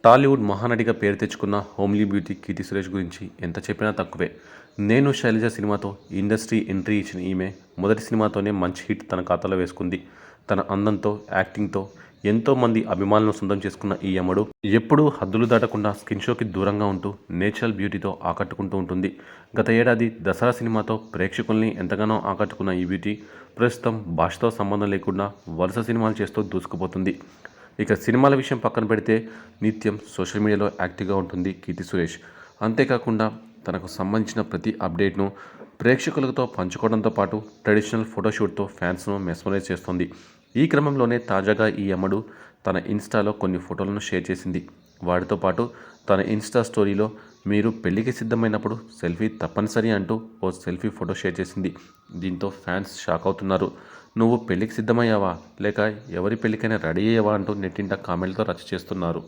టాలీవుడ్ మహానటిగా పేరు తెచ్చుకున్న homely beauty Keerthy Suresh గురించి ఎంత చెప్పినా తక్కువే. 'నేను శైలజ' సినిమాతో ఇండస్ట్రీ ఎంట్రీ ఇచ్చిన ఈమె మొదటి సినిమాతోనే మంచి హిట్ తన ఖాతాలో వేసుకుంది. తన అందంతో, యాక్టింగ్తో ఎంతో మంది అభిమానులను సొంతం చేసుకున్న ఈ అమ్మడు ఎప్పుడూ హద్దులు దాటకుండా స్కిన్ షోకి దూరంగా ఉంటూ నేచురల్ బ్యూటీతో ఆకట్టుకుంటూ ఉంటుంది. గత ఏడాది దసరా సినిమాతో ప్రేక్షకుల్ని ఎంతగానో ఆకట్టుకున్న ఈ బ్యూటీ ప్రస్తుతం భాషతో సంబంధం లేకుండా వరుస సినిమాలు చేస్తూ దూసుకుపోతుంది. ఇక సినిమాల విషయం పక్కన పెడితే నిత్యం సోషల్ మీడియాలో యాక్టివ్గా ఉంటుంది కీర్తి సురేష్. అంతేకాకుండా తనకు సంబంధించిన ప్రతి అప్డేట్ను ప్రేక్షకులతో పంచుకోవడంతో పాటు ట్రెడిషనల్ ఫోటోషూట్తో ఫ్యాన్స్ను మెస్మరైజ్ చేస్తుంది. ఈ క్రమంలోనే తాజాగా ఈ అమ్మడు తన ఇన్స్టాలో కొన్ని ఫోటోలను షేర్ చేసింది. వాటితో పాటు తన ఇన్స్టా స్టోరీలో మీరు పెళ్లికి సిద్ధమైనప్పుడు సెల్ఫీ తప్పనిసరి అంటూ ఓ సెల్ఫీ ఫోటో షేర్ చేసింది. దీంతో ఫ్యాన్స్ షాక్ అవుతున్నారు. నువ్వు పెళ్లికి సిద్ధమయ్యావా, లేక ఎవరి పెళ్లికైనా రెడీ అయ్యావా అంటూ నెట్టింట కామెంట్లతో రచ్చ చేస్తున్నారు.